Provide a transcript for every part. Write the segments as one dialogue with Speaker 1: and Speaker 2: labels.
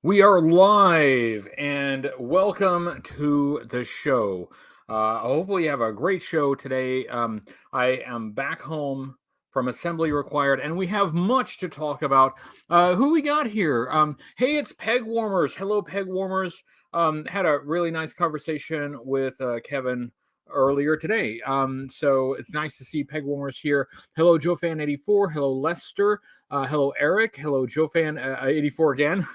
Speaker 1: We are live and welcome to the show. Hopefully, you have a great show today. I am back home from assembly required, and we have much to talk about. Who we got here? Hey, it's Peg Warmers. Hello, Peg Warmers. Had a really nice conversation with Kevin earlier today. So it's nice to see Peg Warmers here. Hello, JoeFan84. Hello, Lester. Hello, Eric. Hello, JoeFan84 again.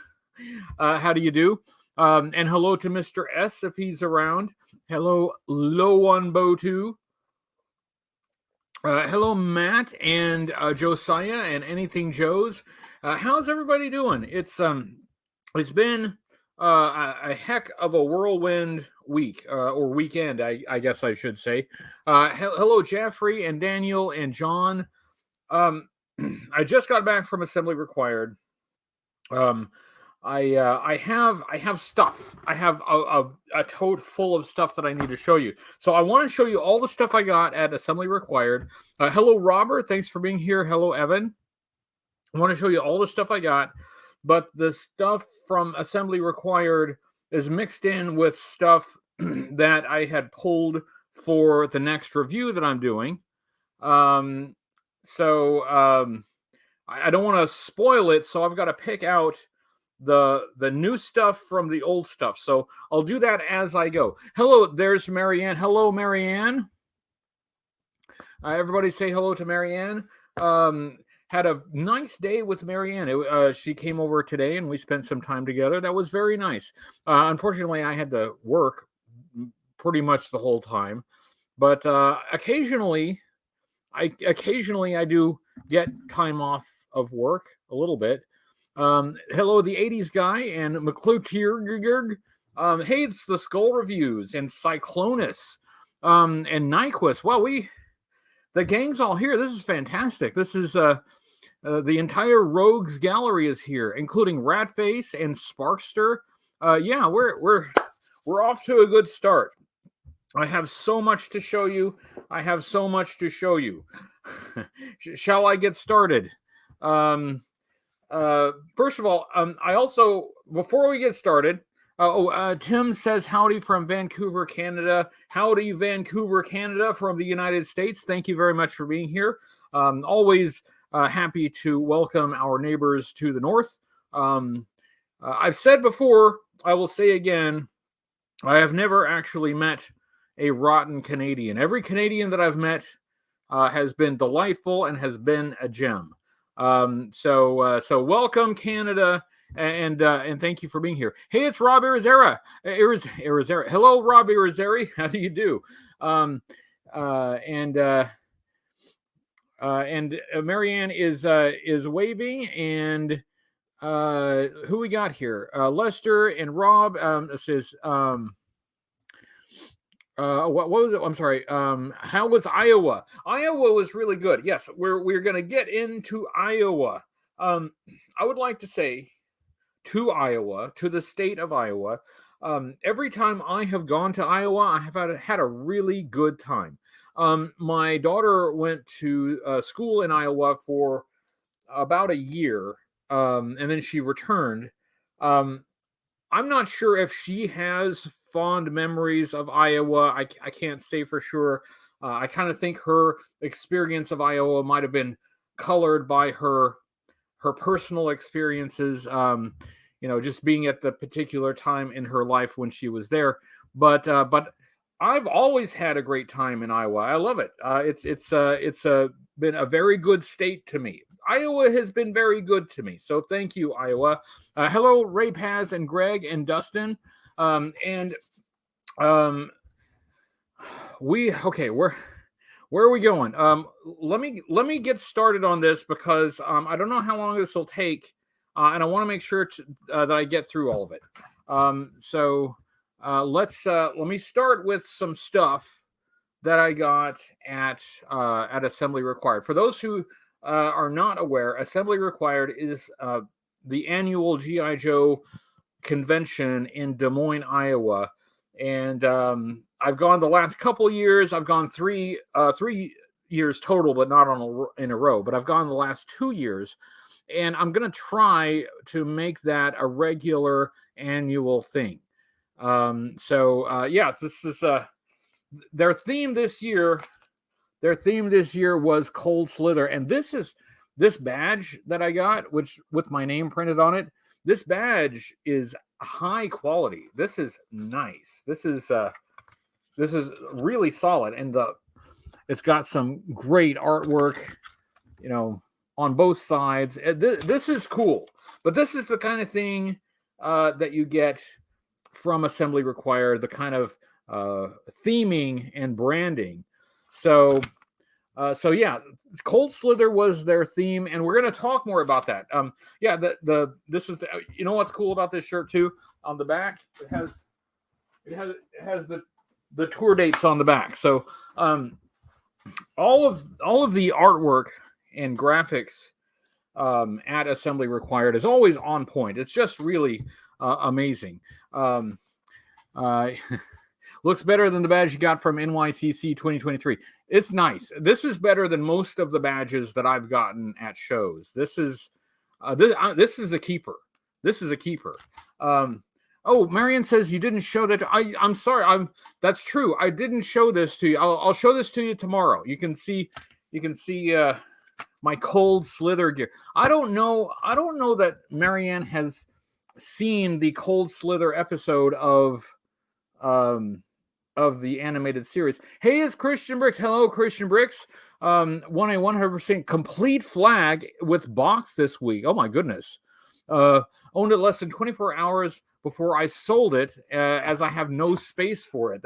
Speaker 1: How do you do? And hello to Mr. S if he's around. Hello, Lowan Botu. Hello, Matt and Josiah and Anything Joe's. How's everybody doing? It's been a heck of a whirlwind week or weekend, I guess I should say. Hello, Jeffrey and Daniel and John. I just got back from assembly required. I have stuff. I have a tote full of stuff that I need to show you. So I want to show you all the stuff I got at assembly required. Hello, Robert. Thanks for being here. Hello, Evan. I want to show you all the stuff I got, but the stuff from assembly required is mixed in with stuff that I had pulled for the next review that I'm doing. I don't want to spoil it, so I've got to pick out the new stuff from the old stuff. So I'll do that as I go. Hello, there's Marianne. Hello, Marianne. Everybody say hello to Marianne. Had a nice day with Marianne. She came over today and we spent some time together. That was very nice. Unfortunately, I had to work pretty much the whole time, but occasionally I do get time off of work a little bit. Hello, the 80s guy and McClure. Hey, it's the Skull Reviews and Cyclonus and Nyquist. Well, the gang's all here. This is fantastic. This is the entire Rogues Gallery is here, including Ratface and Sparkster. Yeah, we're off to a good start. I have so much to show you. Shall I get started? First of all, I also, before we get started, Tim says howdy from Vancouver, Canada. Howdy, Vancouver, Canada from the United States. Thank you very much for being here. Always happy to welcome our neighbors to the north. I've said before, I will say again, I have never actually met a rotten Canadian. Every Canadian that I've met has been delightful and has been a gem. So welcome, Canada, and thank you for being here. Hey, it's Rob Irizarry. Hello, Rob Irizarry. How do you do? And Marianne is waving, and who we got here? Lester and Rob. This is what was it? I'm sorry. How was Iowa? Iowa was really good. Yes, we're going to get into Iowa. I would like to say to the state of Iowa, every time I have gone to Iowa, I have had a really good time. My daughter went to school in Iowa for about a year, and then she returned. I'm not sure if she has fond memories of Iowa. I can't say for sure. I kind of think her experience of Iowa might have been colored by her personal experiences, just being at the particular time in her life when she was there. But I've always had a great time in Iowa. I love it. It's been a very good state to me. Iowa has been very good to me. So thank you, Iowa. Hello, Ray Paz and Greg and Dustin. Where are we going? Let me get started on this because I don't know how long this will take, and I want to make sure that I get through all of it. Let me start with some stuff that I got at assembly required. For those who are not aware, assembly required is the annual G.I. Joe convention in Des Moines, Iowa, and I've gone the last couple of years. I've gone three years total, but not in a row. But I've gone the last 2 years, and I'm going to try to make that a regular annual thing. Yeah, this is their theme this year. Their theme this year was Cold Slither, and this badge that I got, which with my name printed on it. This badge is high quality. This is nice. This is really solid, and it's got some great artwork, on both sides. This is cool, but this is the kind of thing that you get from Assembly Required, the kind of theming and branding. So yeah, Cold Slither was their theme, and we're going to talk more about that. Yeah, this is what's cool about this shirt too. On the back, it has the tour dates on the back. So all of the artwork and graphics at Assembly Required is always on point. It's just really amazing. Looks better than the badge you got from NYCC 2023. It's nice. This is better than most of the badges that I've gotten at shows. This is a keeper. This is a keeper. Oh, Marianne says you didn't show that. I'm sorry. That's true. I didn't show this to you. I'll show this to you tomorrow. You can see my Cold Slither gear. I don't know that Marianne has seen the Cold Slither episode of the animated series. Hey, it's Christian Bricks. Hello, Christian Bricks. Won a 100% complete flag with box this week. Oh my goodness. Owned it less than 24 hours before I sold it, as I have no space for it.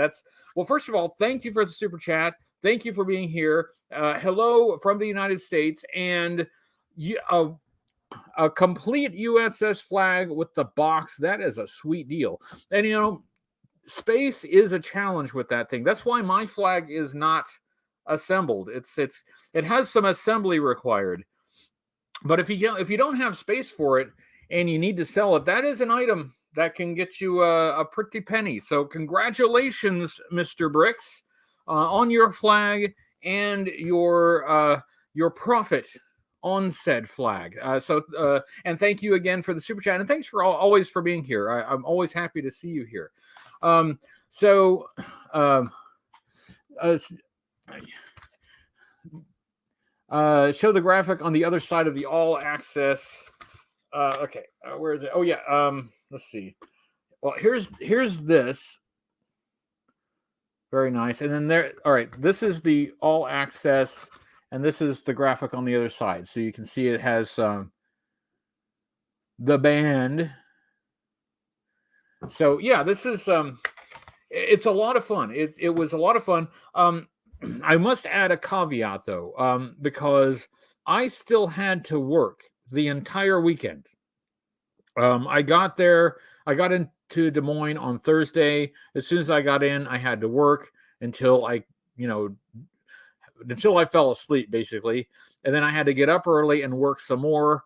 Speaker 1: Well, first of all, thank you for the super chat. Thank you for being here. Hello from the United States, and a complete USS flag with the box. That is a sweet deal. And space is a challenge with that thing. That's why my flag is not assembled. It has some assembly required. But if you don't have space for it and you need to sell it, that is an item that can get you a pretty penny. So congratulations, Mr. Bricks, on your flag and your profit on said flag. And thank you again for the super chat, and thanks for always for being here. I'm always happy to see you here. Show the graphic on the other side of the all access. Okay, where is it? Oh yeah. Let's see. Well, here's this. Very nice. And then there. All right, this is the all access, and this is the graphic on the other side. So you can see it has the band. So yeah, this is it's a lot of fun. It was a lot of fun. I must add a caveat though, because I still had to work the entire weekend. I got into Des Moines on Thursday. As soon as I got in, I had to work until I fell asleep, basically. And then I had to get up early and work some more,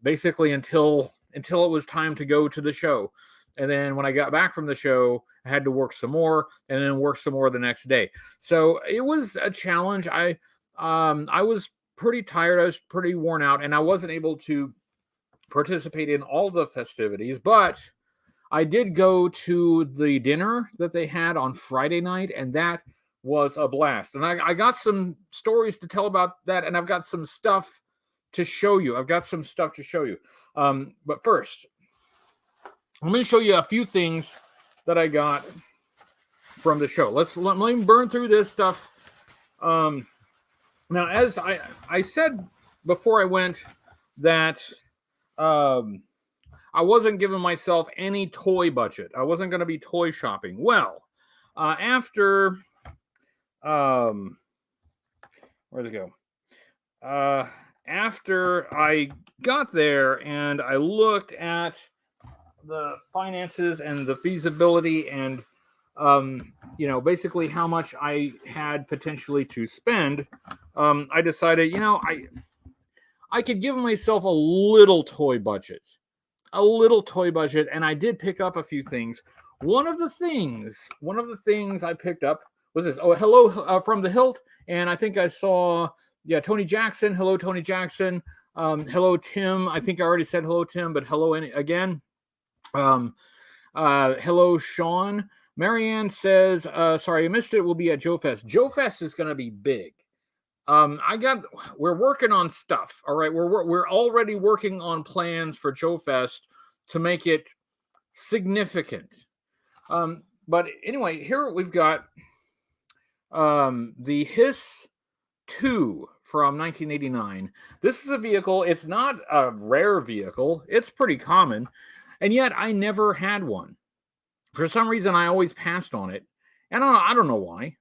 Speaker 1: basically until it was time to go to the show. And then when I got back from the show, I had to work some more and then work some more the next day. So it was a challenge. I was pretty tired. I was pretty worn out, and I wasn't able to participate in all the festivities, but I did go to the dinner that they had on Friday night, and that was a blast. And I got some stories to tell about that, and I've got some stuff to show you. But first, I'm going to show you a few things that I got from the show. Let me burn through this stuff. Now, as I said before I went that I wasn't giving myself any toy budget. I wasn't going to be toy shopping. Well, after where'd it go? After I got there and I looked at the finances and the feasibility and basically how much I had potentially to spend, I decided, I could give myself a little toy budget, and I did pick up a few things. One of the things I picked up was this. Oh, hello from the Hilt, and I think I saw, Tony Jackson. Hello, Tony Jackson. Hello, Tim. I think I already said hello, Tim, but hello again. Hello, Sean. Marianne says, sorry, I missed it. We'll be at Joe Fest. Joe Fest is going to be big. We're working on stuff. All right. We're already working on plans for Joe Fest to make it significant. But anyway, here we've got the HISS 2 from 1989. This is a vehicle. It's not a rare vehicle. It's pretty common. And yet I never had one. For some reason, I always passed on it. And I don't know why.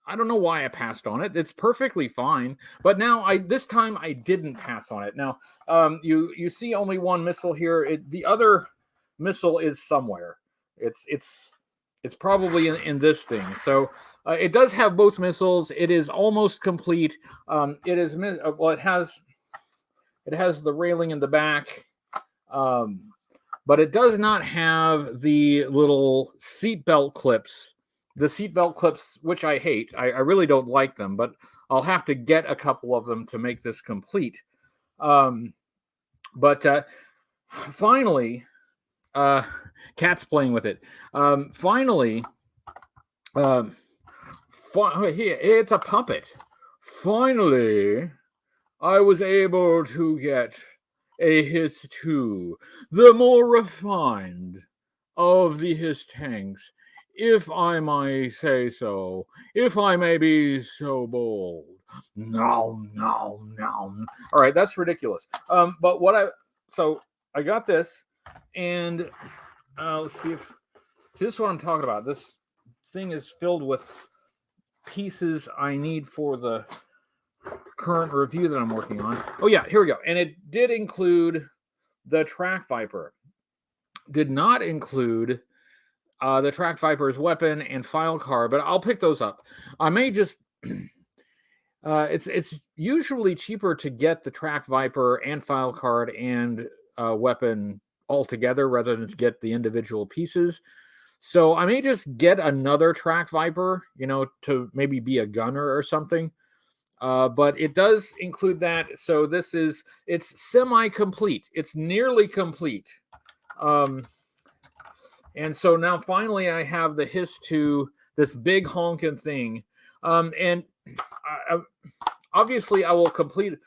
Speaker 1: I don't know why I passed on it. It's perfectly fine. But now this time I didn't pass on it. Now, you see only one missile here. The other missile is somewhere. It's probably in this thing. So it does have both missiles. It is almost complete. It is well. It has the railing in the back, but it does not have the little seatbelt clips. The seatbelt clips, which I hate. I really don't like them, but I'll have to get a couple of them to make this complete. But finally, Cat's playing with it. Finally, it's a puppet. Finally, I was able to get a HISS 2, the more refined of the HISS tanks, if I may say so, if I may be so bold. No. All right, that's ridiculous. But so I got this, and let's see if this is what I'm talking about. This thing is filled with pieces I need for the current review that I'm working on. Oh yeah, here we go. And it did include the Track Viper. Did not include the Track Viper's weapon and file card, but I'll pick those up. I may just it's usually cheaper to get the Track Viper and file card and weapon all together rather than to get the individual pieces. So I may just get another Track Viper, to maybe be a gunner or something. But it does include that. So it's semi-complete. It's nearly complete. And so now finally I have the HISS 2, this big honking thing. And obviously I will complete it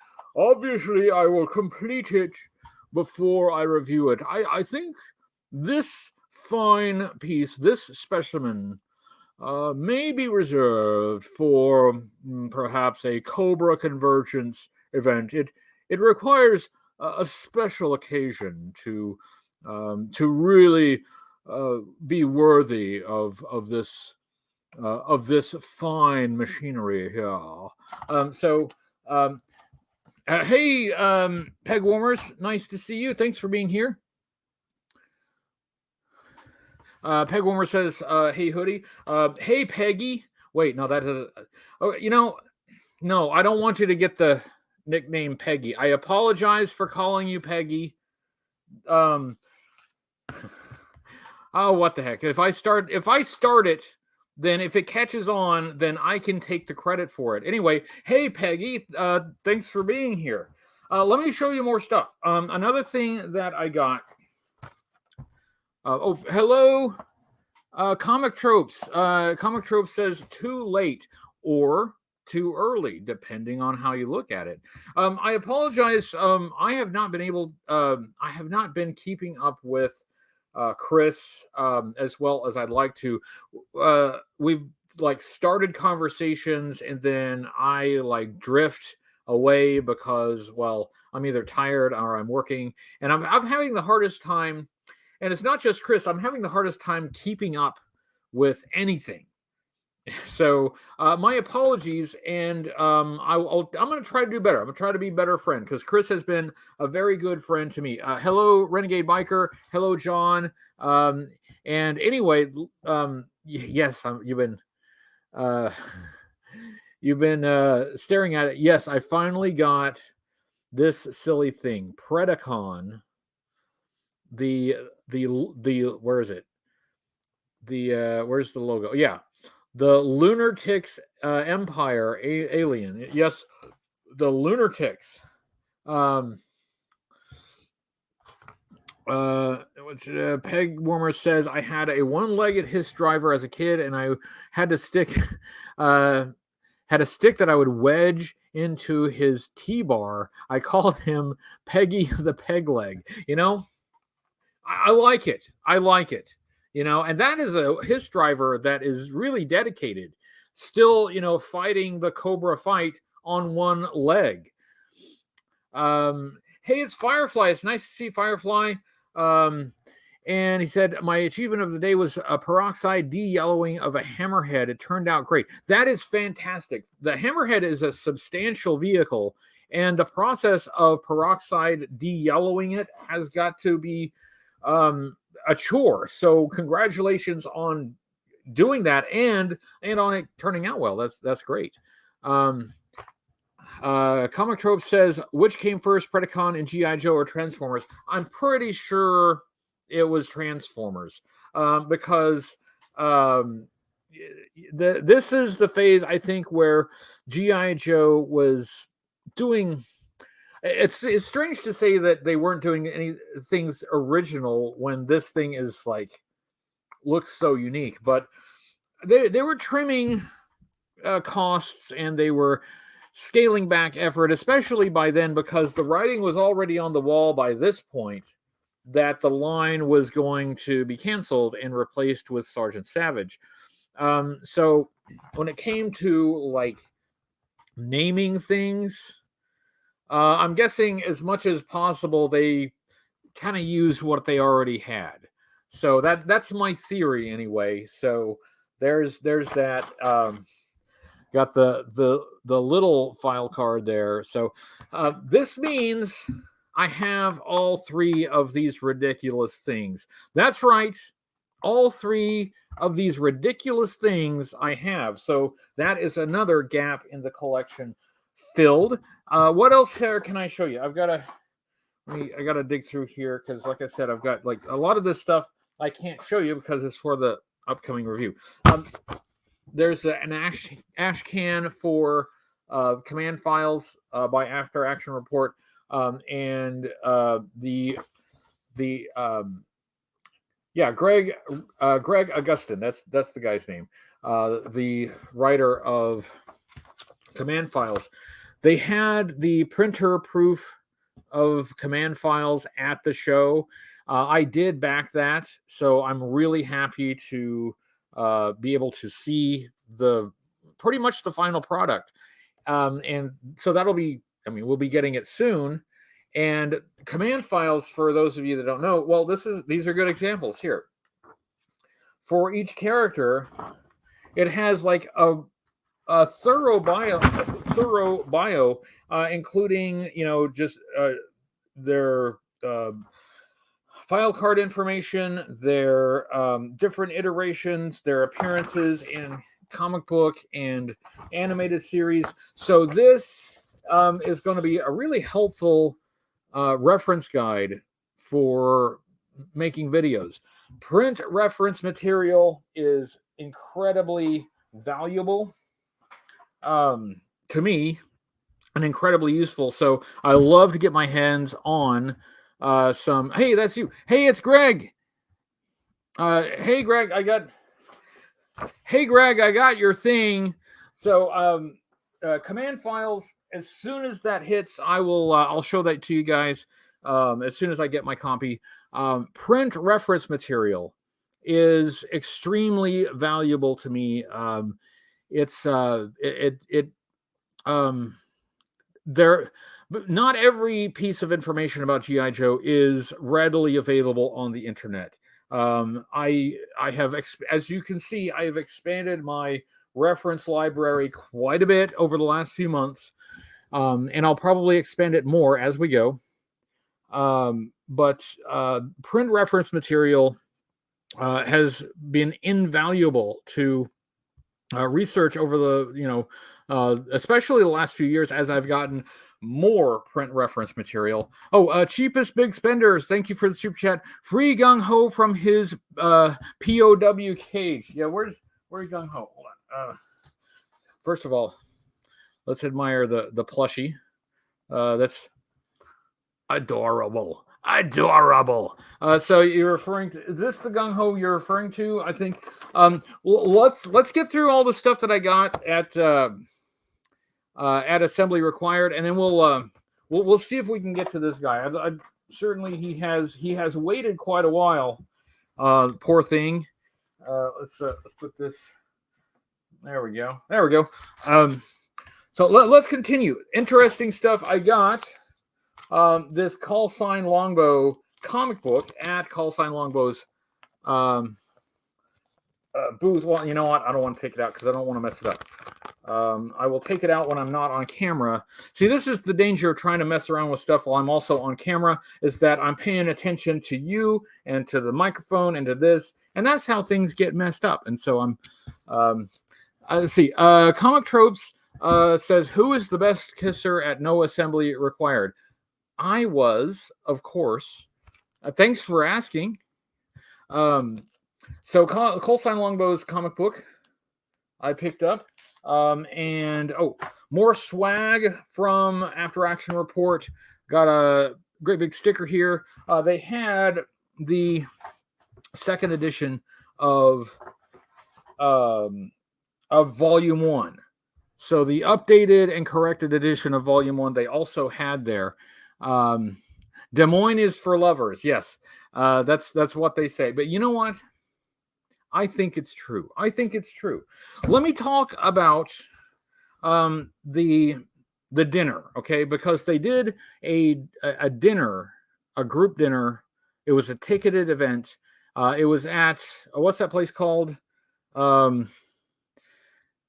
Speaker 1: before I review it. I think this fine piece, this specimen, may be reserved for perhaps a Cobra Convergence event. It requires a special occasion to really be worthy of this fine machinery here. Hey, Peg Warmers, nice to see you. Thanks for being here. Peg Warmer says, hey, Hoodie. Hey, Peggy. Wait, no, that is... Oh, no, I don't want you to get the nickname Peggy. I apologize for calling you Peggy. Oh, what the heck. If I start it, then if it catches on, then I can take the credit for it. Anyway, hey, Peggy, thanks for being here. Let me show you more stuff. Another thing that I got... hello, Comic Tropes. Comic Tropes says too late or too early, depending on how you look at it. I apologize. I have not been keeping up with Chris as well as I'd like to. We've started conversations and then I drift away because, well, I'm either tired or I'm working, and I'm having the hardest time. And it's not just Chris. I'm having the hardest time keeping up with anything. So my apologies, and I'm going to try to do better. I'm going to try to be a better friend because Chris has been a very good friend to me. Hello, Renegade Biker. Hello, John. And anyway, yes, you've been staring at it. Yes, I finally got this silly thing, Predacon. The where is it? Where's the logo? Yeah, the Lunatics Empire alien. Yes, the Lunatics. Peg Warmer says, I had a one-legged hiss driver as a kid, and I had to stick, had a stick that I would wedge into his T-bar. I called him Peggy the Peg Leg. I like it. I like it. And that is a hiss driver that is really dedicated. Still, fighting the Cobra fight on one leg. Hey, it's Firefly. It's nice to see Firefly. And he said, my achievement of the day was a peroxide de-yellowing of a hammerhead. It turned out great. That is fantastic. The hammerhead is a substantial vehicle, and the process of peroxide de-yellowing it has got to be a chore. So congratulations on doing that and on it turning out well. That's great. Comic Trope says, which came first, Predacon and G.I. Joe or Transformers? I'm pretty sure it was Transformers, because this is the phase, I think, where G.I. Joe was doing... It's strange to say that they weren't doing any things original when this thing is looks so unique, but they were trimming costs, and they were scaling back effort, especially by then, because the writing was already on the wall by this point that the line was going to be canceled and replaced with Sergeant Savage. So when it came to naming things, I'm guessing as much as possible they kind of used what they already had. So that's my theory anyway. So there's that. Got the little file card there. So this means I have all three of these ridiculous things. That's right. All three of these ridiculous things I have. So that is another gap in the collection filled. What else here can I show you? I gotta dig through here, because like I said, I've got a lot of this stuff I can't show you because it's for the upcoming review. There's an ash can for command files by After Action Report, and Greg Augustin. That's the guy's name. The writer of command files. They had the printer proof of command files at the show. I did back that, so I'm really happy to be able to see pretty much the final product. And so that'll be, we'll be getting it soon. And command files, for those of you that don't know, well, these are good examples here. For each character, it has a thorough bio, including, just their file card information, their different iterations, their appearances in comic book and animated series. So this is going to be a really helpful reference guide for making videos. Print reference material is incredibly valuable to me, and incredibly useful. So I love to get my hands on some. Hey, that's you. Hey, it's Greg. Hey, Greg, I got your thing. So command files, as soon as that hits, I'll show that to you guys as soon as I get my copy. Print reference material is extremely valuable to me. Not every piece of information about G.I. Joe is readily available on the internet. I have, as you can see, I have expanded my reference library quite a bit over the last few months, and I'll probably expand it more as we go. But print reference material has been invaluable to research over the, especially the last few years as I've gotten more print reference material. Cheapest Big Spenders, thank you for the super chat. Free Gung Ho from his POW cage. Yeah, where's Gung Ho? Hold on. First of all, let's admire the plushie. That's adorable. Adorable. So you're referring to, is this the gung ho you're referring to? I think. Let's get through all the stuff that I got at assembly required, and then we'll see if we can get to this guy. Certainly he has waited quite a while. Poor thing. Let's put this. There we go. So let's continue. Interesting stuff. I got this Call Sign Longbow comic book at Call Sign Longbow's booth. Well, you know what? I don't want to take it out because I don't want to mess it up. I will take it out when I'm not on camera. See, this is the danger of trying to mess around with stuff while I'm also on camera, is that I'm paying attention to you and to the microphone and to this, and that's how things get messed up. And so let's see. Comic Tropes says, who is the best kisser at no assembly required? I was, of course. Thanks for asking. So Call Sign Longbow's comic book I picked up. And more swag from After Action Report. Got a great big sticker here. They had the second edition of Volume 1. So the updated and corrected edition of Volume 1 they also had there. Des Moines is for lovers. Yes, that's what they say. But you know what? I think it's true. Let me talk about the dinner, okay? Because they did a dinner, a group dinner. It was a ticketed event. It was at what's that place called?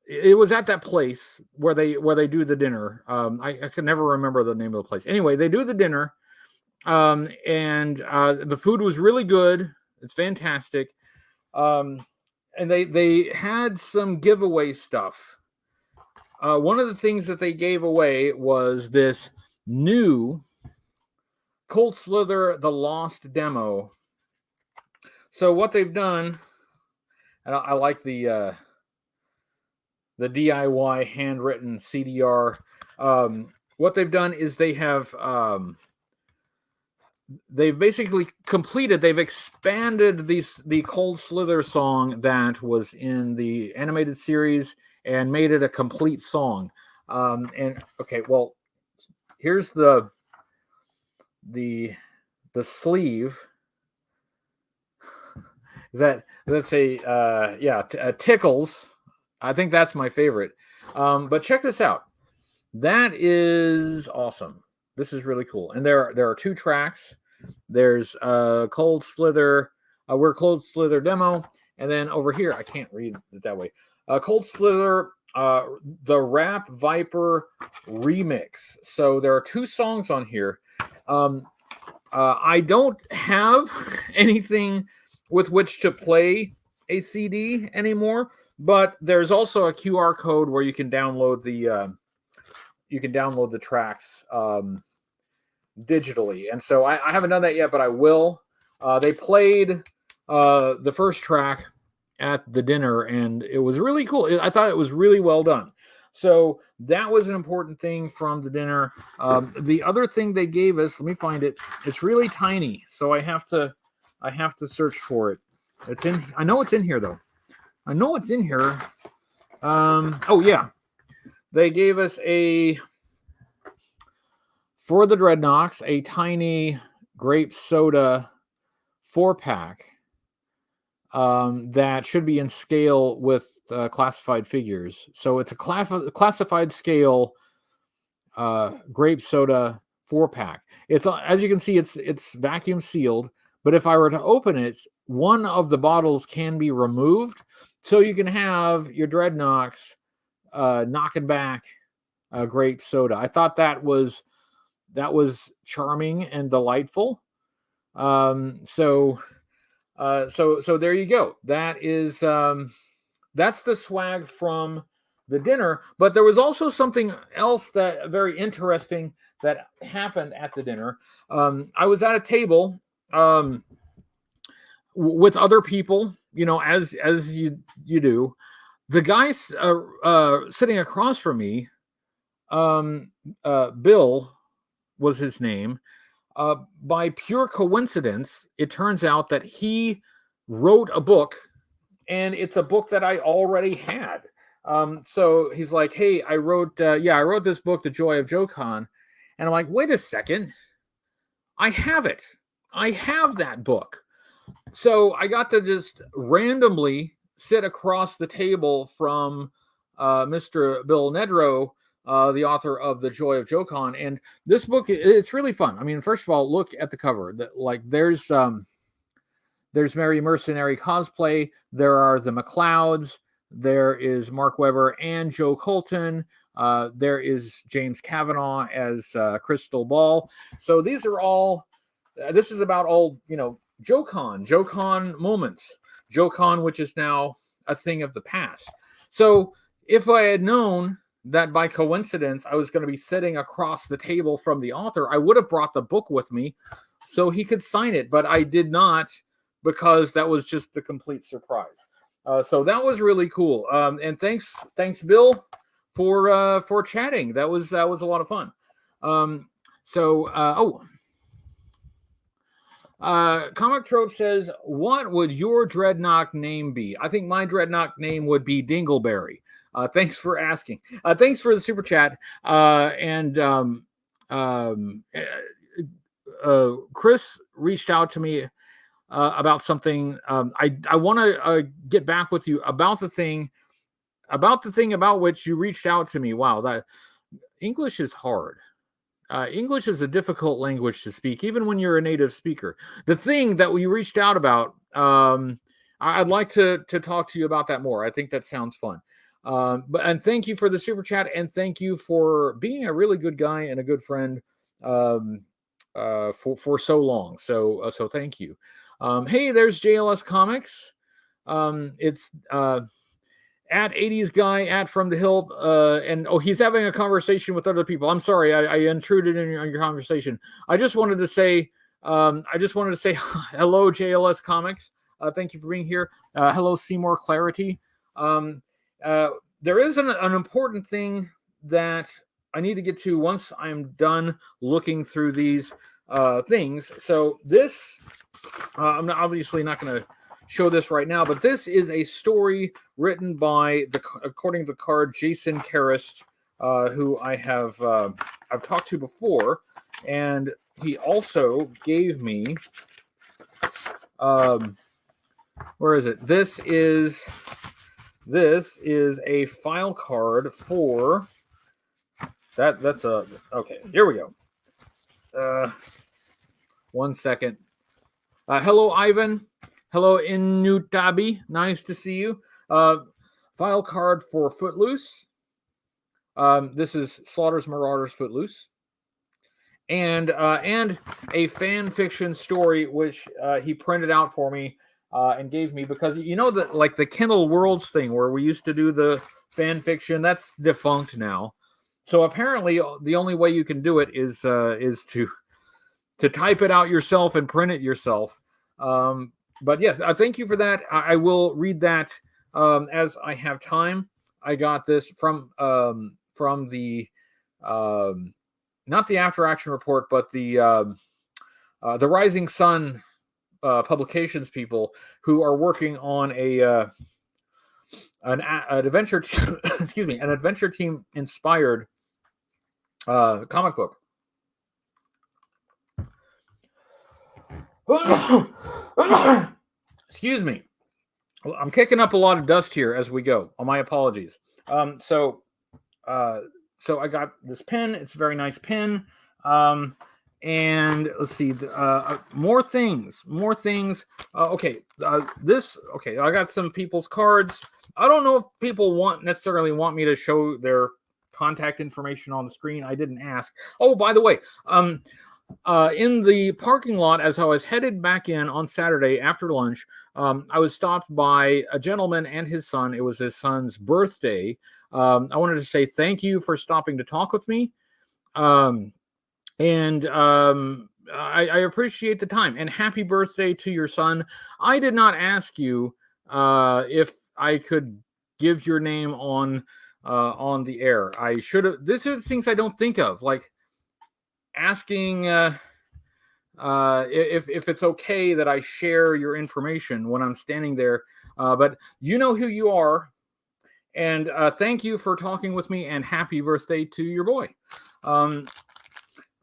Speaker 1: It was at that place where they do the dinner. I can never remember the name of the place. Anyway, they do the dinner, and the food was really good. It's fantastic. And they had some giveaway stuff. One of the things that they gave away was this new Cold Slither The Lost demo. So what they've done, and I like the DIY handwritten CDR. What they've done is they've basically completed, they've expanded the Cold Slither song that was in the animated series and made it a complete song. And okay, well, here's the sleeve. That's a Tickles. I think that's my favorite. But check this out. That is awesome. This is really cool. And there are two tracks. There's Cold Slither, We're Cold Slither demo, and then over here, I can't read it that way. Cold Slither, the Rap Viper remix. So there are two songs on here. I don't have anything with which to play a CD anymore, but there's also a QR code where you can download the tracks digitally. And so I haven't done that yet, but I will. They played the first track at the dinner, and it was really cool. I thought it was really well done. So that was an important thing from the dinner. The other thing they gave us, let me find it. It's really tiny, so I have to search for it. It's in. I know it's in here though. I know it's in here. Oh yeah, they gave us for the Dreadnoks a tiny grape soda 4-pack that should be in scale with classified figures. So it's a classified scale grape soda 4-pack. It's, as you can see, it's vacuum sealed. But if I were to open it, one of the bottles can be removed, so you can have your Dreadnoks knocking back grape soda. I thought that was charming and delightful. So there you go. That is that's the swag from the dinner. But there was also something else that very interesting that happened at the dinner. I was at a table with other people, as you do. The guy sitting across from me, Bill was his name. by pure coincidence, it turns out that he wrote a book, and it's a book that I already had. So he's like, "Hey, I wrote this book, The Joy of Jokan," and I'm like, "Wait a second, I have it. I have that book." So I got to just randomly sit across the table from Mr. Bill Nedrow, the author of The Joy of Jokan, and this book, it's really fun. I mean, first of all, look at the cover. There's Merry Mercenary cosplay. There are the McLeods. There is Mark Webber and Joe Colton. There is James Kavanaugh as Crystal Ball. So these are all. This is about all Jokan moments. Jokan, which is now a thing of the past. So if I had known that by coincidence I was going to be sitting across the table from the author, I would have brought the book with me so he could sign it, but I did not, because that was just the complete surprise. So that was really cool. And thanks, Bill, for chatting. That was a lot of fun. Comic Trope says, "What would your Dreadnought name be?" I think my Dreadnought name would be Dingleberry. Thanks for asking. Thanks for the super chat. Chris reached out to me about something. I want to get back with you about the thing about which you reached out to me. Wow, that English is hard. English is a difficult language to speak, even when you're a native speaker. The thing that we reached out about, I'd like to talk to you about that more. I think that sounds fun. And thank you for the super chat, and thank you for being a really good guy and a good friend for so long. So thank you. Hey, there's JLS Comics. It's at 80s guy at From the Hill, and he's having a conversation with other people. I'm sorry, I intruded in your conversation. I just wanted to say hello, JLS Comics. Thank you for being here. Hello, Seymour Clarity. There is an important thing that I need to get to once I'm done looking through these things. So this, I'm obviously not going to show this right now, but this is a story written by, according to the card, Jason Karist, who I've talked to before, and he also gave me, where is it? This is a file card for that. Okay. Here we go. 1 second. Hello, Ivan. Hello, Inutabi. Nice to see you. File card for Footloose. This is Slaughter's Marauders Footloose. And a fan fiction story, which he printed out for me and gave me, because that, like, the Kindle Worlds thing where we used to do the fan fiction, that's defunct now. So apparently the only way you can do it is to type it out yourself and print it yourself. But yes, thank you for that. I will read that as I have time. I got this from the not the After Action Report, but the Rising Sun publications people who are working on an adventure an adventure team inspired comic book. Excuse me. I'm kicking up a lot of dust here as we go. My apologies. So I got this pen. It's a very nice pen. And let's see. More things. Okay. I got some people's cards. I don't know if people necessarily want me to show their contact information on the screen. I didn't ask. Oh, by the way, in the parking lot, as I was headed back in on Saturday after lunch, I was stopped by a gentleman and his son. It was his son's birthday. I wanted to say thank you for stopping to talk with me. I appreciate the time, and happy birthday to your son. I did not ask you if I could give your name on the air. I should have. These are the things I don't think of, like asking if it's okay that I share your information when I'm standing there. But you know who you are, and thank you for talking with me. And happy birthday to your boy.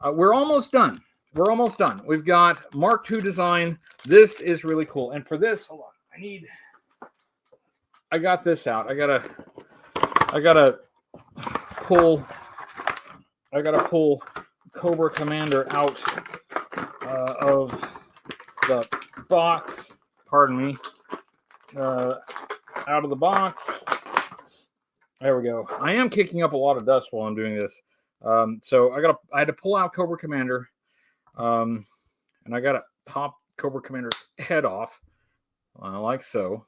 Speaker 1: We're almost done. We're almost done. We've got Mark II design. This is really cool. And for this, hold on. I got this out. I gotta pull Cobra Commander out of the box. Pardon me. Out of the box. There we go. I am kicking up a lot of dust while I'm doing this. So I had to pull out Cobra Commander, and I gotta pop Cobra Commander's head off, like so.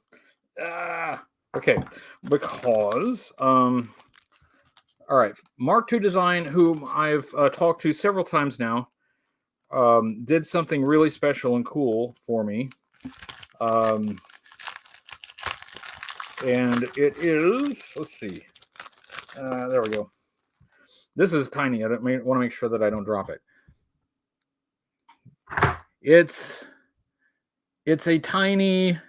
Speaker 1: Okay, because all right, Mark II Design, whom I've talked to several times now, did something really special and cool for me, and it is, let's see, there we go. This is tiny. I want to make sure that I don't drop it. It's a tiny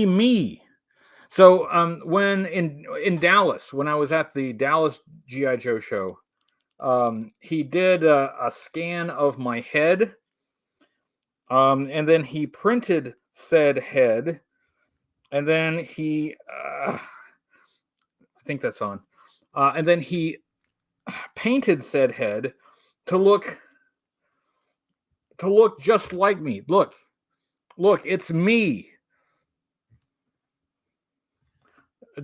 Speaker 1: me. So when in Dallas, when I was at the Dallas G.I. Joe show, he did a scan of my head, and then he printed said head, and then he I think that's on. And then he painted said head to look just like me. Look, it's me.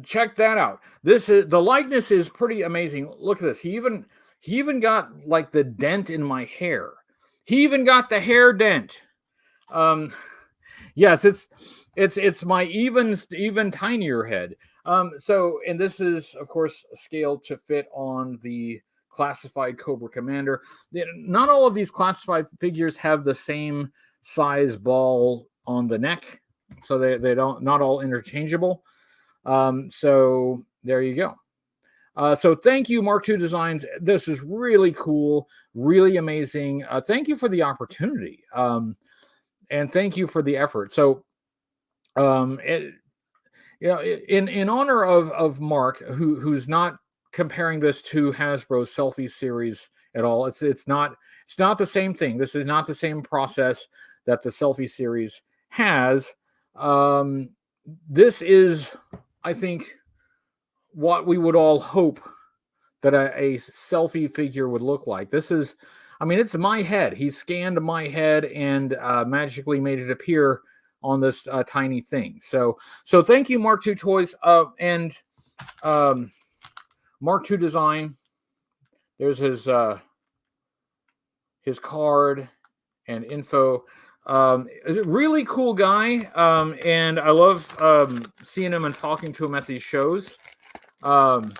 Speaker 1: Check that out. The likeness is pretty amazing. Look at this. He even got like the dent in my hair. He even got the hair dent. Yes, it's my even tinier head. So, and this is, of course, scaled to fit on the classified Cobra Commander. Not all of these classified figures have the same size ball on the neck, so they not all interchangeable. So there you go. So thank you, Mark II Designs. This is really cool, really amazing. Thank you for the opportunity, and thank you for the effort. So, in honor of Mark, who's not comparing this to Hasbro's Selfie series at all. It's not the same thing. This is not the same process that the Selfie series has. This is, I think, what we would all hope that a Selfie figure would look like. This is, I mean, it's my head. He scanned my head and magically made it appear on this tiny thing. So thank you, Mark II Toys, and Mark II Design. There's his card and info. Really cool guy, and I love seeing him and talking to him at these shows. And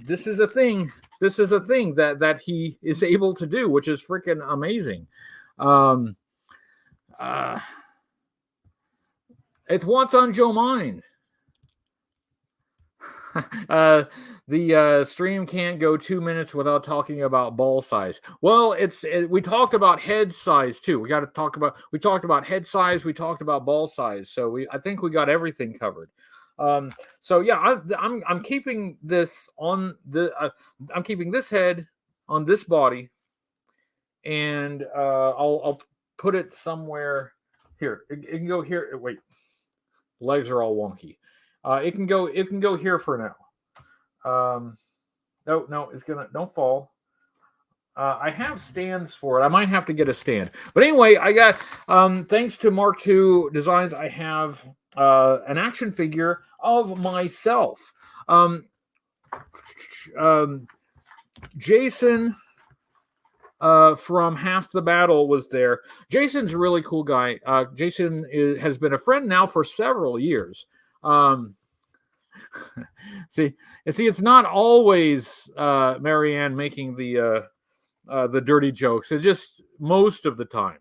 Speaker 1: this is a thing. This is a thing that he is able to do, which is freaking amazing. It's what's on Joe mind. The stream can't go 2 minutes without talking about ball size. Well, we talked about head size too. We talked about head size. We talked about ball size. So I think we got everything covered. So yeah, I'm keeping this on I'm keeping this head on this body, and I'll put it somewhere here. It can go here. Wait, legs are all wonky. It can go here for now. No, it's gonna, don't fall. I have stands for it. I might have to get a stand. But anyway, I got thanks to Mark II Designs, I have an action figure of myself. Jason from Half the Battle was there. Jason's a really cool guy. Jason has been a friend now for several years. See, it's not always Marianne making the dirty jokes. It's just most of the time.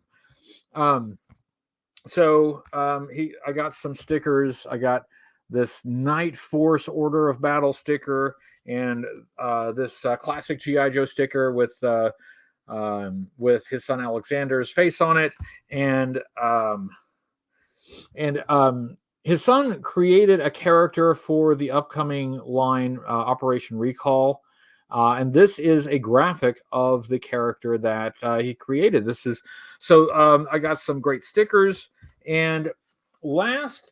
Speaker 1: I got some stickers. I got this Night Force Order of Battle sticker, and this classic GI Joe sticker with his son Alexander's face on it, and his son created a character for the upcoming line Operation Recall. And this is a graphic of the character that he created. This is so. I got some great stickers, and last,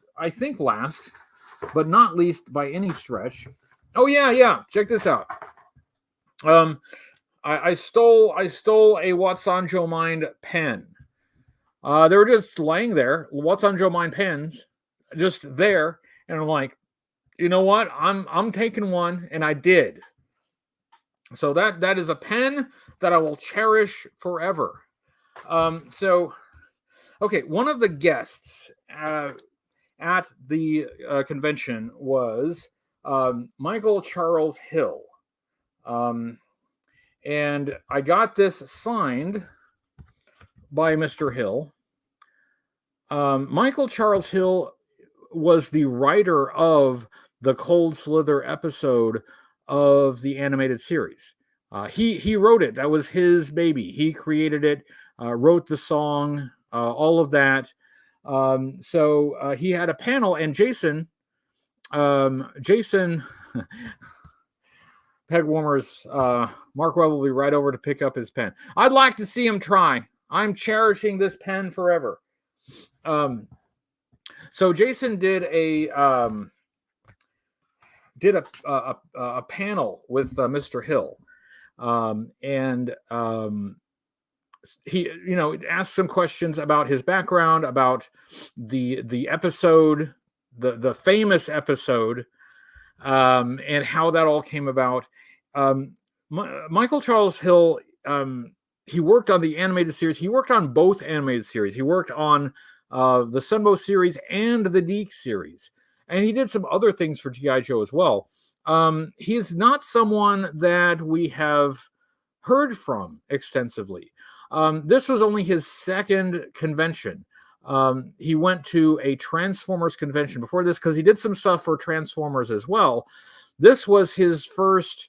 Speaker 1: but not least by any stretch. Oh yeah. Check this out. I stole a What's on Joe Mind pen. They were just laying there. What's on Joe Mind pens, just there, and I'm like, you know what? I'm taking one, and I did. So that is a pen that I will cherish forever. So, okay, one of the guests at the convention was Michael Charles Hill. And I got this signed by Mr. Hill. Michael Charles Hill was the writer of the Cold Slither episode of the animated series. He wrote it. That was his baby. He created it, wrote the song, all of that. So he had a panel, and Jason Pegwarmer's Mark Webb will be right over to pick up his pen. I'd like to see him try. I'm cherishing this pen forever. So Jason did a panel with Mr. Hill, and he asked some questions about his background, about the episode, the famous episode, and how that all came about. Michael Charles Hill, he worked on the animated series. He worked on both animated series. He worked on the Sunbow series and the Deke series. And he did some other things for G.I. Joe as well. He's not someone that we have heard from extensively. This was only his second convention. He went to a Transformers convention before this because he did some stuff for Transformers as well. This was his first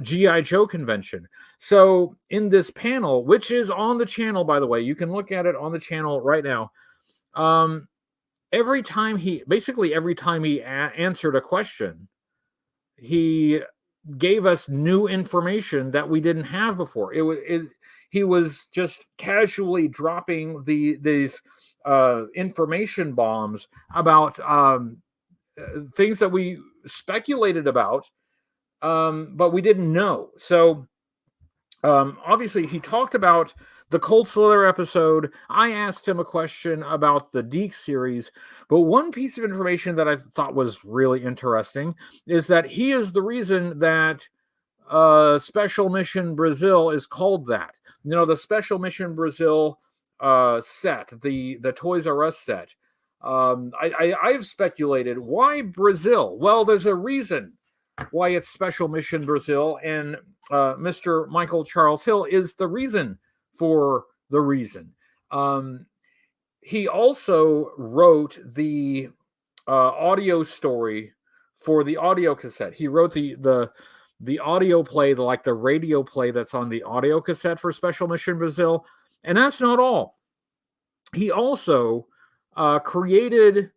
Speaker 1: G.I. Joe convention. So in this panel, which is on the channel, by the way, you can look at it on the channel right now. Every time he answered a question, he gave us new information that we didn't have before. He was just casually dropping these information bombs about things that we speculated about, but we didn't know. So obviously he talked about the Cold Slither episode. I asked him a question about the Deke series, but one piece of information that I thought was really interesting is that he is the reason that Special Mission Brazil is called that. The Special Mission Brazil set, the Toys R Us set. I've speculated, why Brazil? Well, there's a reason why it's Special Mission Brazil, and Mr. Michael Charles Hill is the reason for the reason. He also wrote the audio story for the audio cassette. He wrote the audio play, like the radio play that's on the audio cassette for Special Mission Brazil. And that's not all. He also created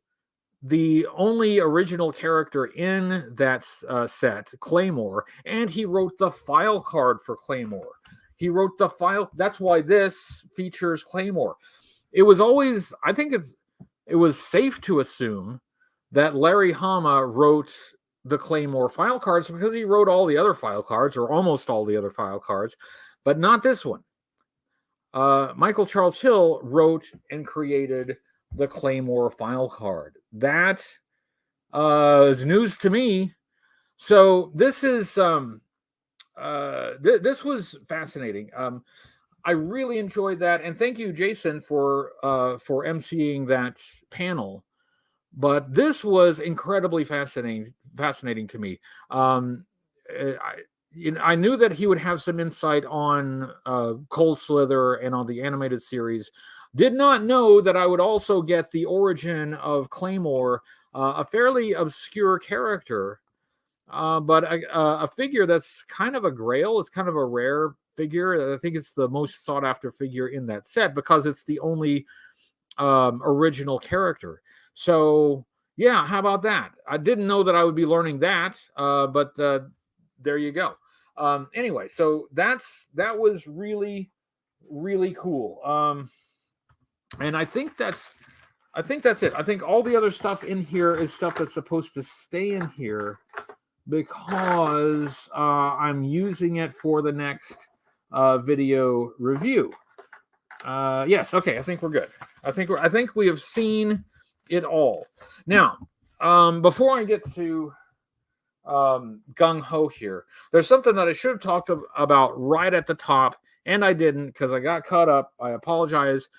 Speaker 1: the only original character in that set, Claymore, and he wrote the file card for Claymore. He wrote the file. That's why this features Claymore. It was always, I think it was safe to assume that Larry Hama wrote the Claymore file cards because he wrote all the other file cards, or almost all the other file cards, but not this one. Michael Charles Hill wrote and created the Claymore file card. That is news to me. So this is this was fascinating. I really enjoyed that, and thank you, Jason, for emceeing that panel. But this was incredibly fascinating to me. I knew that he would have some insight on Cold Slither and on the animated series. Did not know that I would also get the origin of Claymore, a fairly obscure character, but a figure that's kind of a grail. It's kind of a rare figure. I think it's the most sought after figure in that set because it's the only original character. So yeah, how about that? I didn't know that I would be learning that, but there you go. Anyway, so that was really cool. And I think that's it. I think all the other stuff in here is stuff that's supposed to stay in here because I'm using it for the next video review. Yes, okay, I think we're good. I think we have seen it all. Now, before I get to gung ho here, there's something that I should have talked about right at the top, and I didn't because I got caught up. I apologize.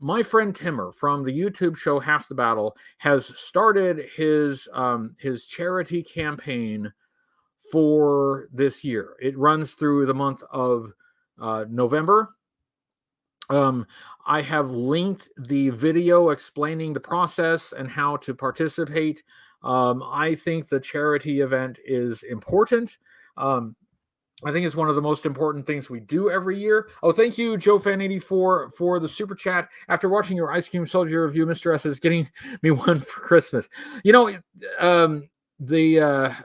Speaker 1: My friend Timmer from the YouTube show Half the Battle has started his charity campaign for this year. It runs through the month of November. I have linked the video explaining the process and how to participate. I think the charity event is important. I think it's one of the most important things we do every year. Oh, thank you, JoeFan84, for the super chat. After watching your Ice Cream Soldier review, Mr. S is getting me one for Christmas. You know, the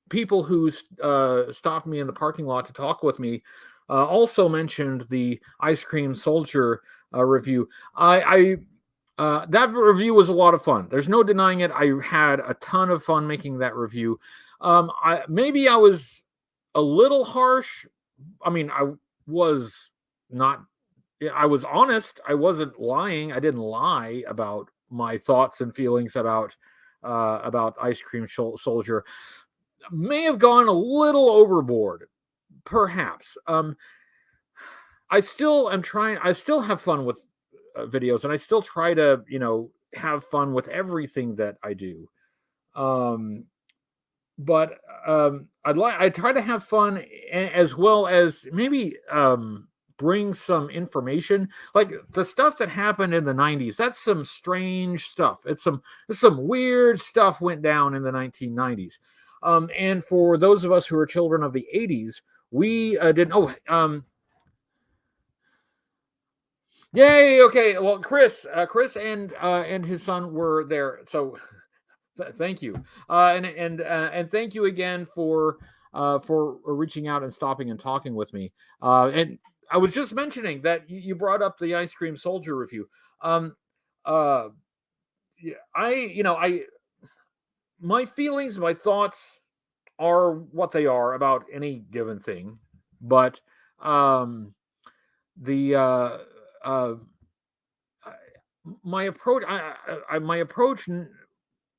Speaker 1: people who stopped me in the parking lot to talk with me also mentioned the Ice Cream Soldier review. That review was a lot of fun. There's no denying it. I had a ton of fun making that review. Maybe I was a little harsh. I mean, I was honest. I wasn't lying. I didn't lie about my thoughts and feelings about Ice Cream Soldier. May have gone a little overboard, perhaps. I still am trying. I still have fun with videos, and I still try to, have fun with everything that I do. But I try to have fun as well as maybe bring some information, like the stuff that happened in the 90s. That's some strange stuff. It's some weird stuff went down in the 1990s. And for those of us who are children of the 80s, we didn't. Yay! Okay, well, Chris and his son were there, so thank you, and thank you again for reaching out and stopping and talking with me. And I was just mentioning that you brought up the Ice Cream Soldier review. My feelings, my thoughts are what they are about any given thing, but my approach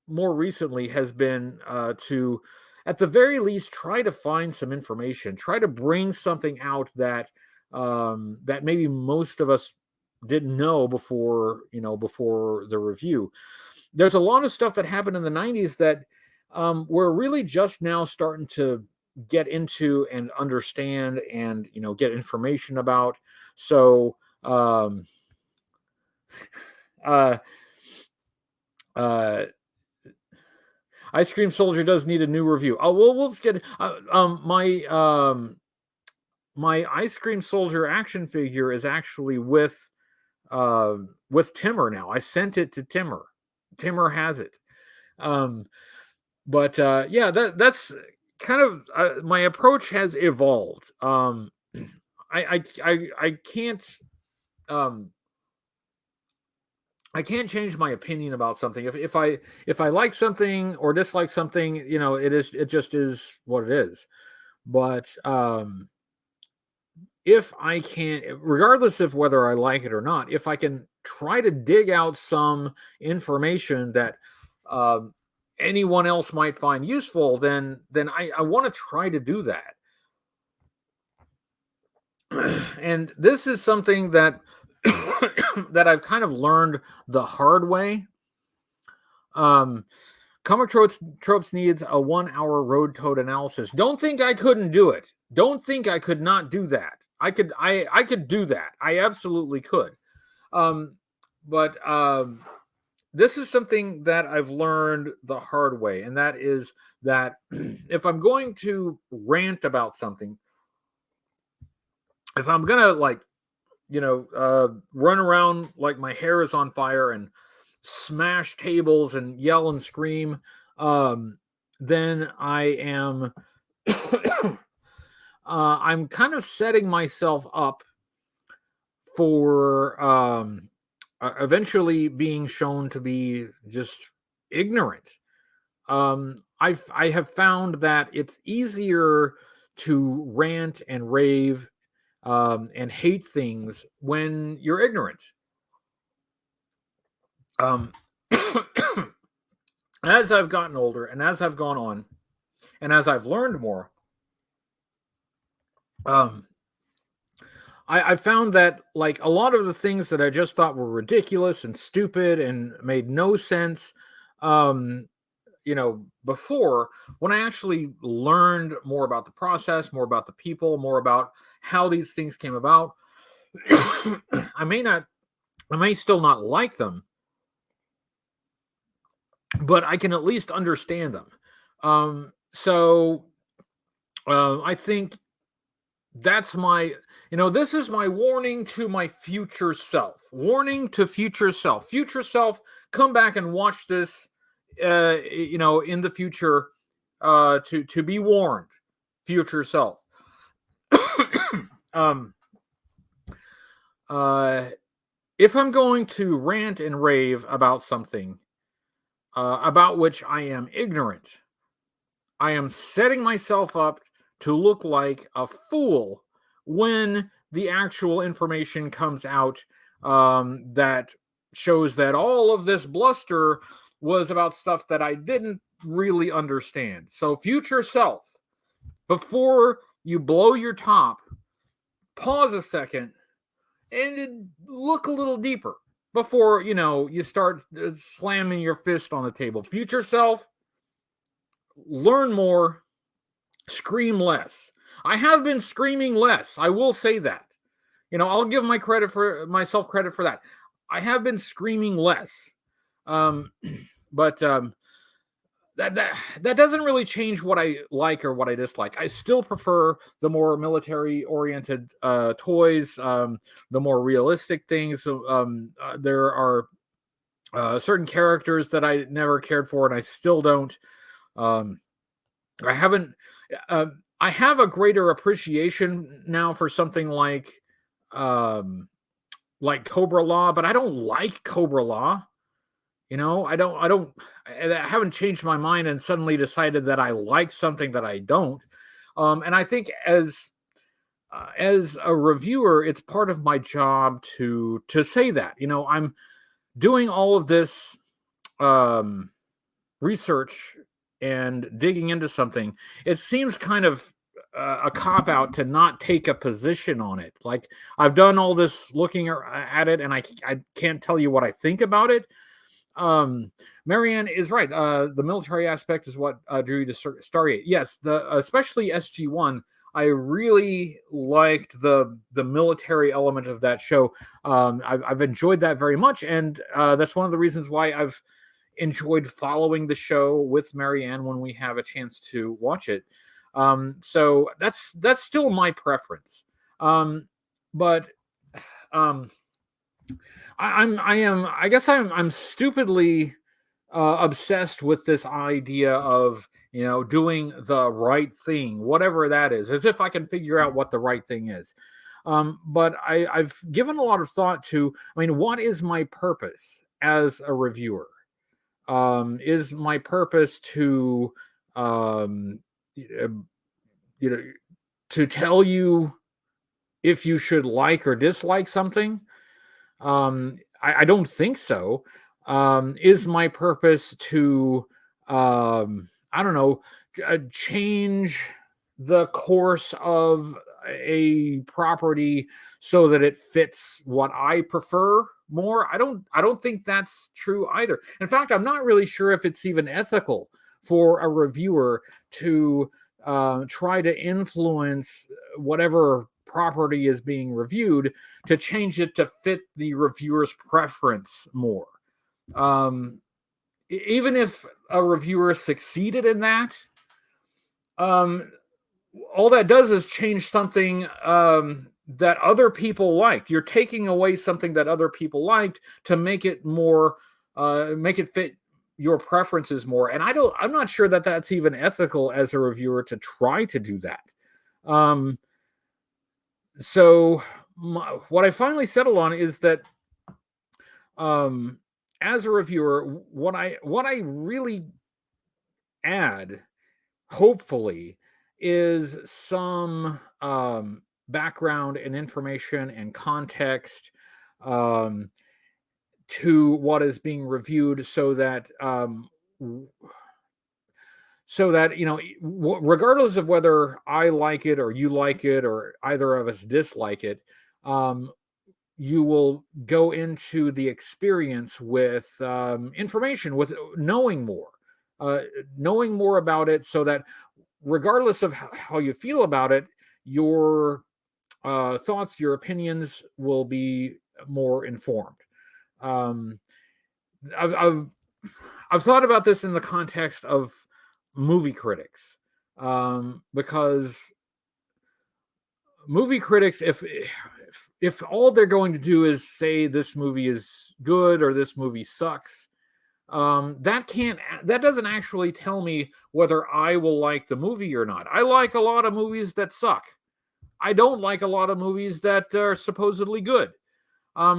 Speaker 1: more recently has been to, at the very least, try to find some information, try to bring something out that that maybe most of us didn't know before the review. There's a lot of stuff that happened in the 90s that we're really just now starting to get into and understand and get information about. So Ice Cream Soldier does need a new review. Oh, well, let's get my Ice Cream Soldier action figure is actually with Timmer now. I sent it to Timmer. Timmer has it. But yeah, that's kind of my approach has evolved. I can't change my opinion about something. If I like something or dislike something, it just is what it is. But if I can, regardless of whether I like it or not, if I can try to dig out some information that anyone else might find useful, then I want to try to do that. And this is something that that I've kind of learned the hard way. Comic Tropes needs a 1-hour road toad analysis. Don't think I couldn't do it. Don't think I could not do that. I could do that. I absolutely could. Um, but this is something that I've learned the hard way, and that is that if I'm going to rant about something, if I'm gonna run around like my hair is on fire and smash tables and yell and scream, then I am I'm kind of setting myself up for eventually being shown to be just ignorant. I have found that it's easier to rant and rave and hate things when you're ignorant. Um, as I've gotten older and as I've gone on and as I've learned more, um, I found that like a lot of the things that I just thought were ridiculous and stupid and made no sense, um, before, when I actually learned more about the process, more about the people, more about how these things came about, I may still not like them, but I can at least understand them. So I think that's this is my warning to my future self. Warning to future self. Future self, come back and watch this, in the future, to be warned. Future self. um, if I'm going to rant and rave about something about which I am ignorant, I am setting myself up to look like a fool when the actual information comes out, that shows that all of this bluster was about stuff that I didn't really understand. So, future self, before you blow your top, pause a second and look a little deeper before you start slamming your fist on the table. Future self, learn more, scream less. I have been screaming less. I will say that. I'll give myself credit for that. I have been screaming less. But that doesn't really change what I like or what I dislike. I still prefer the more military-oriented toys, the more realistic things. There are certain characters that I never cared for, and I still don't. I haven't. I have a greater appreciation now for something like Cobra Law, but I don't like Cobra Law. I haven't changed my mind and suddenly decided that I like something that I don't. And I think as a reviewer, it's part of my job to say that. I'm doing all of this research and digging into something. It seems kind of a cop out to not take a position on it. Like, I've done all this looking at it, and I can't tell you what I think about it. Marianne is right. The military aspect is what drew you to Stargate. Yes, especially SG-1. I really liked the military element of that show. I've enjoyed that very much, and that's one of the reasons why I've enjoyed following the show with Marianne when we have a chance to watch it. So that's still my preference. But I guess I'm stupidly obsessed with this idea of doing the right thing, whatever that is, as if I can figure out what the right thing is. But I've given a lot of thought to, what is my purpose as a reviewer? Is my purpose to to tell you if you should like or dislike something? I don't think so. Is my purpose to, I don't know, change the course of a property so that it fits what I prefer more? I don't think that's true either. In fact, I'm not really sure if it's even ethical for a reviewer to try to influence whatever property is being reviewed to change it to fit the reviewer's preference more. Even if a reviewer succeeded in that, all that does is change something that other people liked. You're taking away something that other people liked to make it more, make it fit your preferences more. And I'm not sure that that's even ethical as a reviewer to try to do that. So what I finally settled on is that, as a reviewer, what I really add, hopefully, is some background and information and context to what is being reviewed, so that regardless of whether I like it or you like it or either of us dislike it, you will go into the experience with information, with knowing more about it, so that regardless of how you feel about it, your thoughts, your opinions will be more informed. I've thought about this in the context of movie critics, because movie critics, if all they're going to do is say this movie is good or this movie sucks, that doesn't actually tell me whether I will like the movie or not. I like a lot of movies that suck. I don't like a lot of movies that are supposedly good.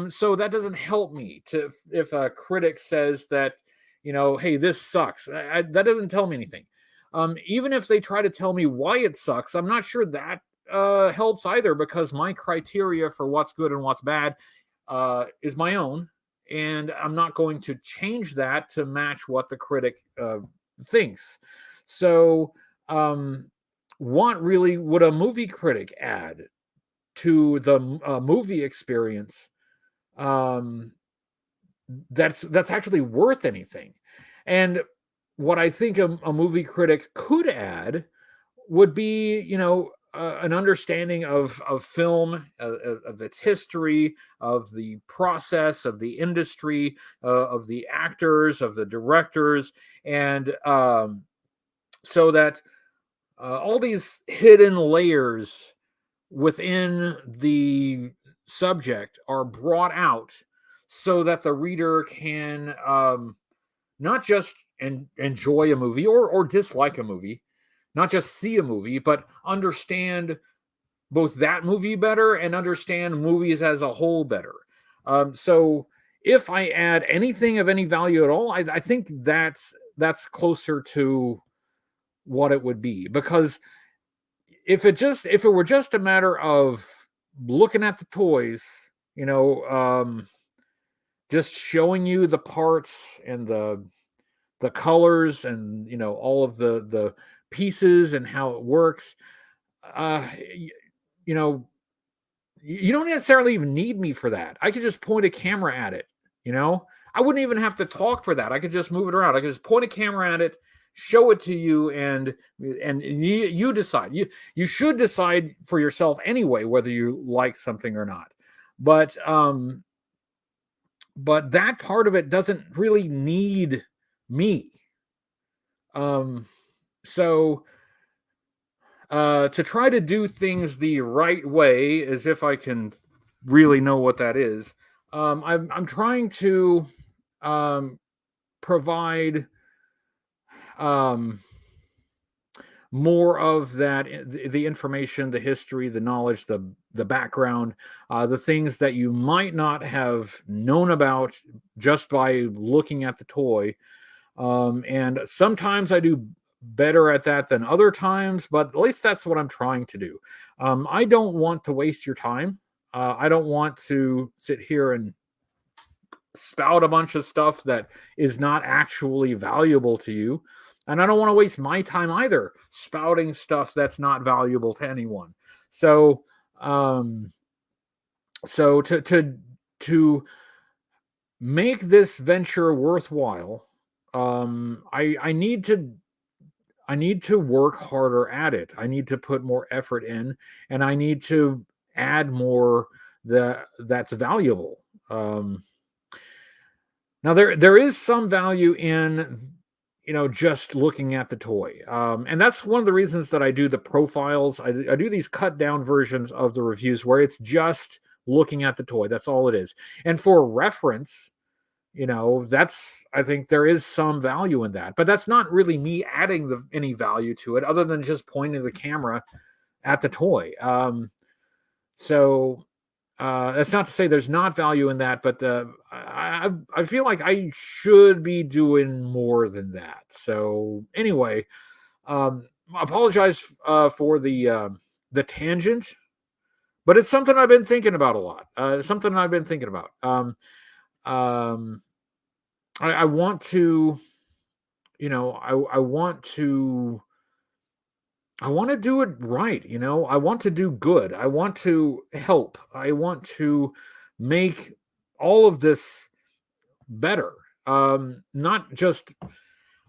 Speaker 1: So that doesn't help me if a critic says that, hey, this sucks. That doesn't tell me anything. Even if they try to tell me why it sucks, I'm not sure that helps either, because my criteria for what's good and what's bad is my own, and I'm not going to change that to match what the critic thinks. So, what really would a movie critic add to the movie experience that's actually worth anything? And what I think a movie critic could add would be, an understanding of film, of its history, of the process, of the industry, of the actors, of the directors, and so that all these hidden layers within the subject are brought out, so that the reader can not just enjoy a movie or dislike a movie, not just see a movie, but understand both that movie better and understand movies as a whole better. So if I add anything of any value at all, I think that's closer to what it would be. Because if it were just a matter of looking at the toys, just showing you the parts and the colors and all of the pieces and how it works, you don't necessarily even need me for that. I could just point a camera at it. I wouldn't even have to talk for that. I could just move it around. I could just point a camera at it, show it to you, and you decide. You should decide for yourself anyway whether you like something or not. But that part of it doesn't really need me. So to try to do things the right way, as if I can really know what that is, I'm trying to provide more of that, the information, the history, the knowledge, the background, the things that you might not have known about just by looking at the toy. And sometimes I do better at that than other times, but at least that's what I'm trying to do. I don't want to waste your time. I don't want to sit here and spout a bunch of stuff that is not actually valuable to you. And I don't want to waste my time either spouting stuff that's not valuable to anyone. So, to make this venture worthwhile, I need to I need to work harder at it. I need to put more effort in, and I need to add more that's valuable. Now there is some value in just looking at the toy, and that's one of the reasons that I do the profiles. I do these cut down versions of the reviews where it's just looking at the toy. That's all it is, and for reference. That's I think there is some value in that, but that's not really me adding any value to it other than just pointing the camera at the toy. So that's not to say there's not value in that, but I feel like I should be doing more than that. So anyway, apologize for the tangent, but it's something I've been thinking about a lot. Something I've been thinking about. I want to, I want to do it right. I want to do good. I want to help. I want to make all of this better. Not just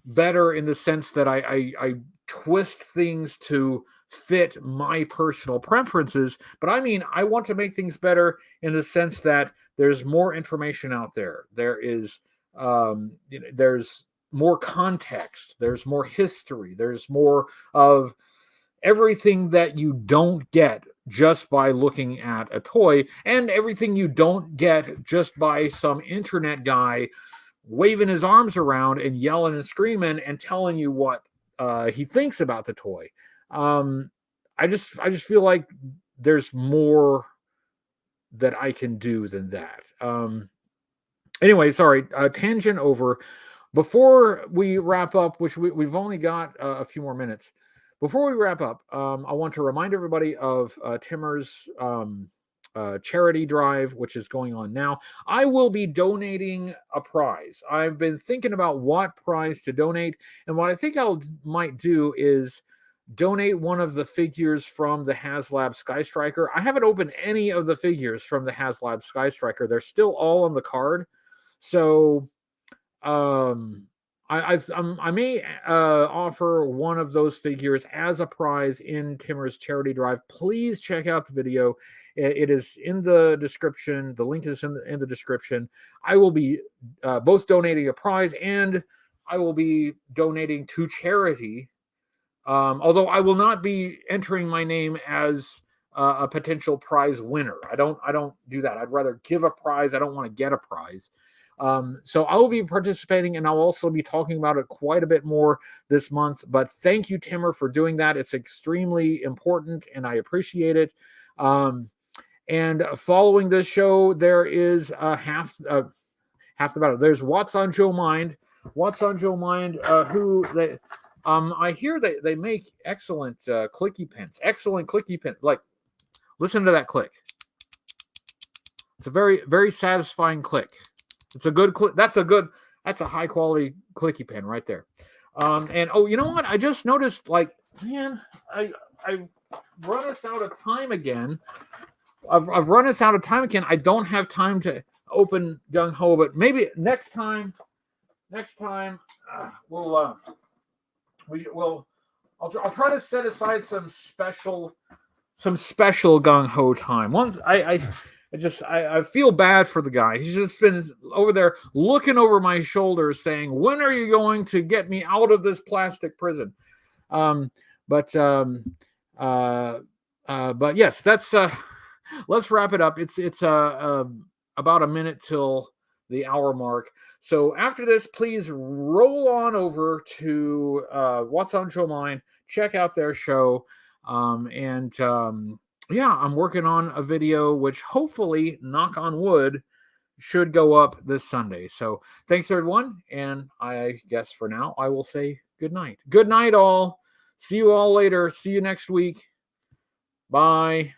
Speaker 1: better in the sense that I twist things to fit my personal preferences, but I mean, I want to make things better in the sense that there's more information out there. There is, there's more context, there's more history, there's more of everything that you don't get just by looking at a toy, and everything you don't get just by some internet guy waving his arms around and yelling and screaming and telling you what he thinks about the toy. I just feel like there's more that I can do than that. Anyway, sorry, tangent over. Before we wrap up, which we've only got a few more minutes. Before we wrap up, I want to remind everybody of Timmer's charity drive, which is going on now. I will be donating a prize. I've been thinking about what prize to donate, and what I think might do is donate one of the figures from the HasLab Sky Striker. I haven't opened any of the figures from the HasLab Sky Striker. They're still all on the card. So I may offer one of those figures as a prize in Timmer's charity drive. Please check out the video. It is in the description. The link is in the description. I will be both donating a prize and I will be donating to charity. Although I will not be entering my name as a potential prize winner. I don't do that. I'd rather give a prize. I don't want to get a prize. So I will be participating, and I'll also be talking about it quite a bit more this month. But thank you, Timmer, for doing that. It's extremely important, and I appreciate it. And following this show, there is half the battle. There's What's on Joe Mind. What's on Joe Mind? Who they? I hear that they make excellent clicky pens. Excellent clicky pen. Like, listen to that click. It's a very, very satisfying click. It's a good click. That's a high quality clicky pen right there. And oh, you know what? I just noticed, like, man, I've run us out of time again. I've run us out of time again. I don't have time to open Gung Ho, but maybe next time we'll I'll try to set aside some special Gung Ho time. Once I feel bad for the guy. He's just been over there looking over my shoulder saying, "When are you going to get me out of this plastic prison?" But yes, that's let's wrap it up. It's about a minute till the hour mark. So after this, please roll on over to What's on Joe Mind. Check out their show. Yeah, I'm working on a video which hopefully, knock on wood, should go up this Sunday. So thanks, everyone. And I guess for now, I will say good night. Good night, all. See you all later. See you next week. Bye.